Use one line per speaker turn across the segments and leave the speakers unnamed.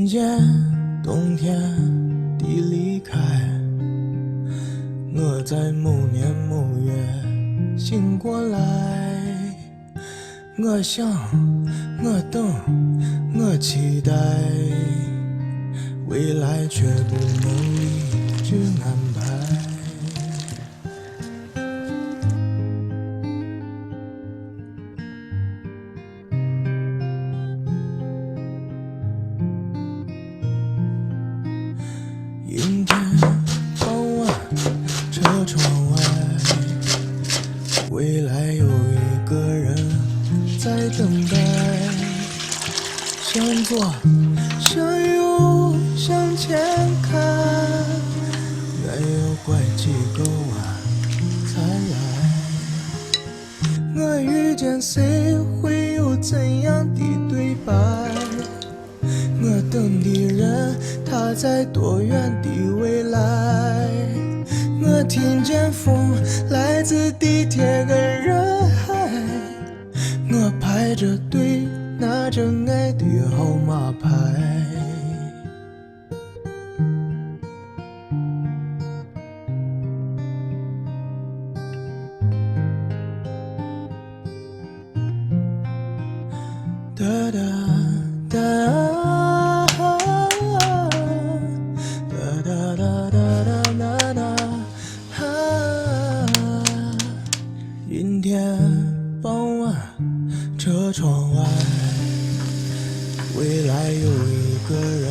见冬天的离开，我在某年某月醒过来，我想，我等，我期待，未来却不能理智安排。阴天傍晚，车窗外，未来有一个人在等待。向左，向右，向前看，没有拐几个弯才来。我遇见谁会有怎样的对白？我等的人，他在多远的未来？我听见风来自地铁跟人海，我排着队拿着爱的号码牌。哒哒哒。阴天傍晚，车窗外，未来有一个人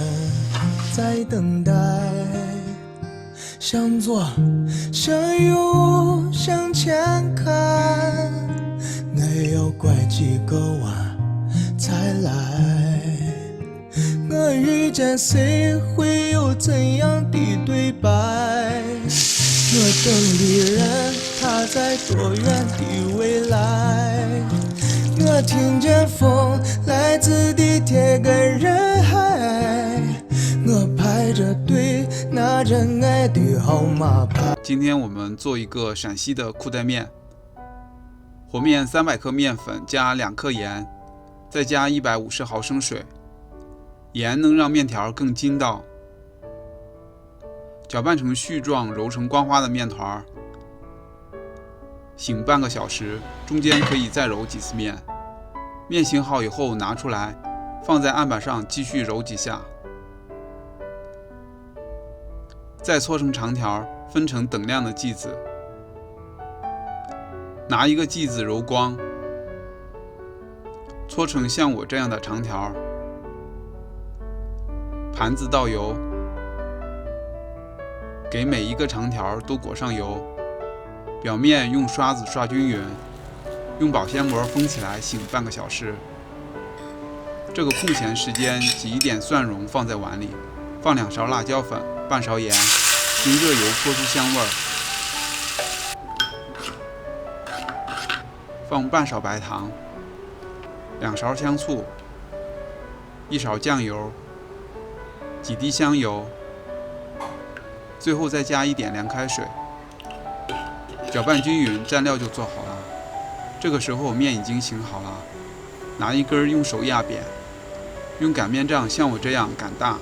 在等待。向左，向右，向前看，我要拐几个弯才来。我遇见谁会有怎样的对白？我等的人，他在多远的未来？我听见风来自地铁跟人海，我排着队拿着爱的号码牌。
今天我们做一个陕西的裤带面，和面300克面粉加2克盐，再加150毫升水，盐能让面条更筋道。搅拌成絮状揉成光滑的面团，醒半个小时，中间可以再揉几次面。面醒好以后拿出来，放在案板上继续揉几下，再搓成长条，分成等量的剂子。拿一个剂子揉光，搓成像我这样的长条。盘子倒油，给每一个长条都裹上油，表面用刷子刷均匀，用保鲜膜封起来，醒半个小时。这个空闲时间挤一点蒜蓉放在碗里，放2勺辣椒粉，半勺盐，用热油泼出香味儿，放半勺白糖，2勺香醋，1勺酱油，几滴香油，最后再加一点凉开水，搅拌均匀，蘸料就做好了。这个时候面已经醒好了，拿一根用手压扁，用擀面杖像我这样擀大。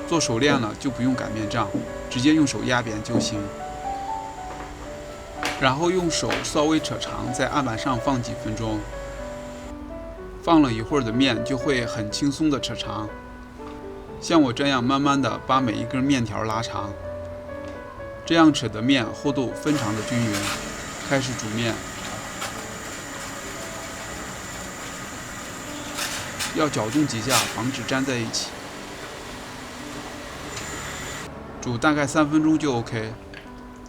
做熟练了就不用擀面杖，直接用手压扁就行。然后用手稍微扯长，在案板上放几分钟，放了一会儿的面就会很轻松的扯长。像我这样慢慢的把每一根面条拉长，这样扯的面厚度分长的均匀。开始煮面，要搅动几下，防止粘在一起。煮大概3分钟就 OK。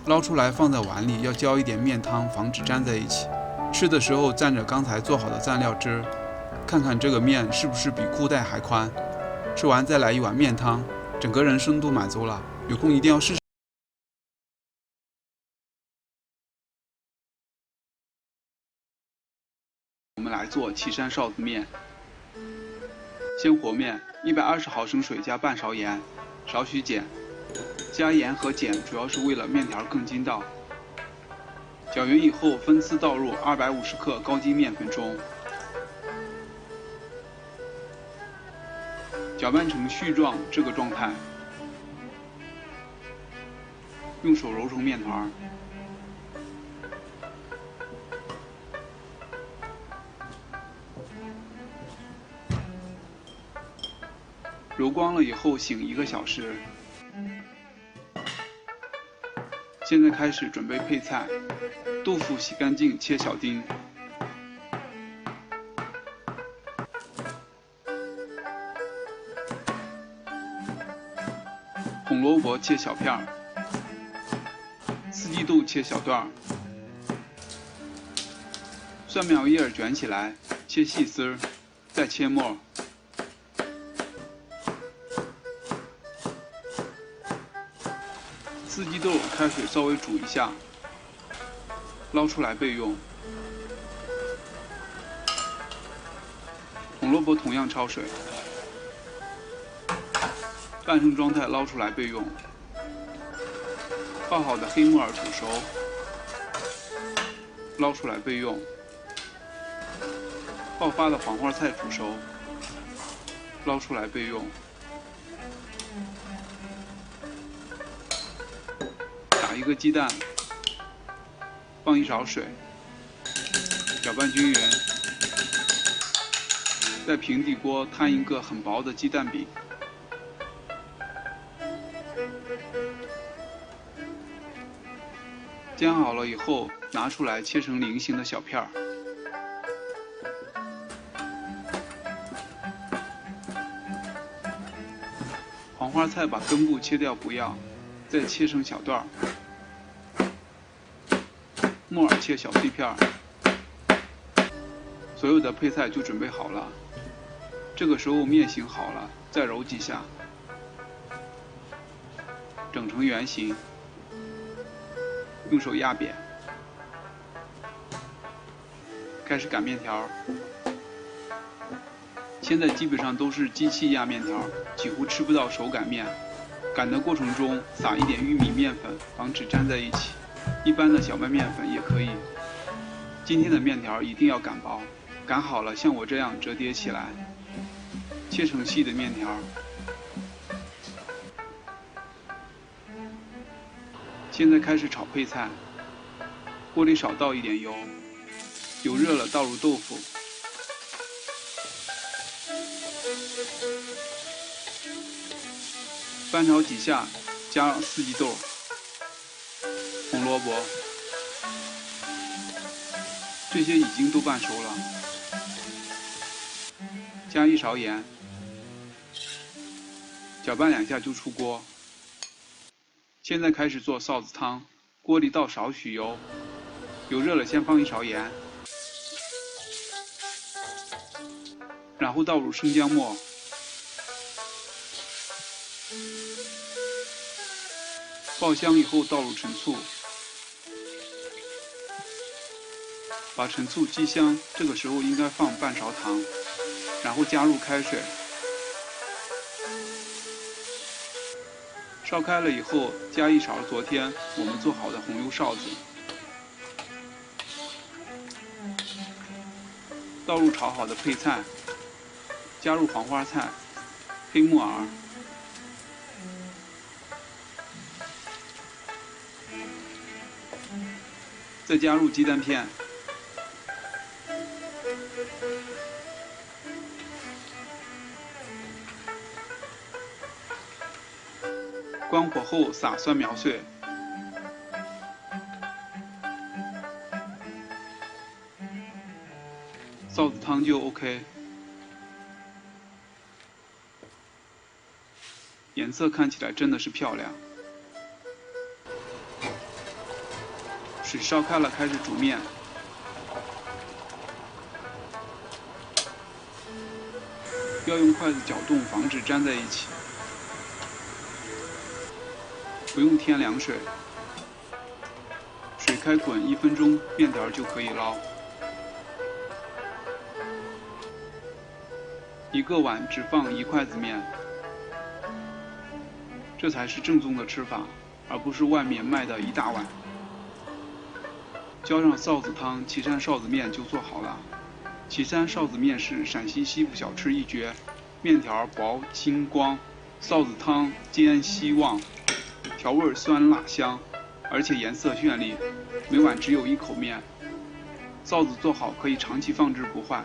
捞出来放在碗里，要浇一点面汤，防止粘在一起。吃的时候蘸着刚才做好的蘸料汁，看看这个面是不是比裤带还宽。吃完再来一碗面汤，整个人生都满足了。有空一定要试试。我们来做岐山臊子面。先和面，120毫升水加半勺盐，少许碱。加盐和碱主要是为了面条更筋道。搅匀以后，分次倒入250克高筋面粉中。搅拌成絮状这个状态，用手揉成面团。揉光了以后醒1个小时。现在开始准备配菜，豆腐洗干净切小丁，红萝卜切小片儿，四季豆切小段儿，蒜苗叶卷起来切细丝儿，再切末。四季豆开水稍微煮一下，捞出来备用。红萝卜同样焯水，半生状态捞出来备用。爆好的黑木耳煮熟，捞出来备用。爆发的黄花菜煮熟，捞出来备用。打1个鸡蛋，放1勺水，搅拌均匀。在平底锅摊一个很薄的鸡蛋饼，煎好了以后，拿出来切成菱形的小片儿。黄花菜把根部切掉不要，再切成小段儿。木耳切小碎片儿。所有的配菜就准备好了。这个时候面醒好了，再揉几下，整成圆形，用手压扁。开始擀面条。现在基本上都是机器压面条，几乎吃不到手擀面。擀的过程中撒一点玉米面粉，防止粘在一起。一般的小麦面粉也可以。今天的面条一定要擀薄，擀好了像我这样折叠起来，切成细的面条。现在开始炒配菜，锅里少倒一点油，油热了倒入豆腐。翻炒几下，加四季豆、红萝卜，这些已经都拌熟了。加1勺盐，搅拌2下就出锅。现在开始做臊子汤，锅里倒少许油，油热了先放1勺盐，然后倒入生姜末。爆香以后倒入陈醋，把陈醋激香，这个时候应该放半勺糖，然后加入开水，烧开了以后加1勺昨天我们做好的红油臊子，倒入炒好的配菜，加入黄花菜、黑木耳。再加入鸡蛋片，关火后撒蒜苗碎，臊子汤就 OK。颜色看起来真的是漂亮。水烧开了，开始煮面。要用筷子搅动，防止粘在一起。不用添凉水，水开滚1分钟，面条就可以捞。1个碗只放1筷子面，这才是正宗的吃法，而不是外面卖的1大碗。浇上臊子汤，岐山臊子面就做好了。岐山臊子面是陕西西部小吃一绝，面条薄清光，臊子汤煎稀旺，调味酸辣香，而且颜色绚丽。每碗只有1口面，臊子做好可以长期放置不坏，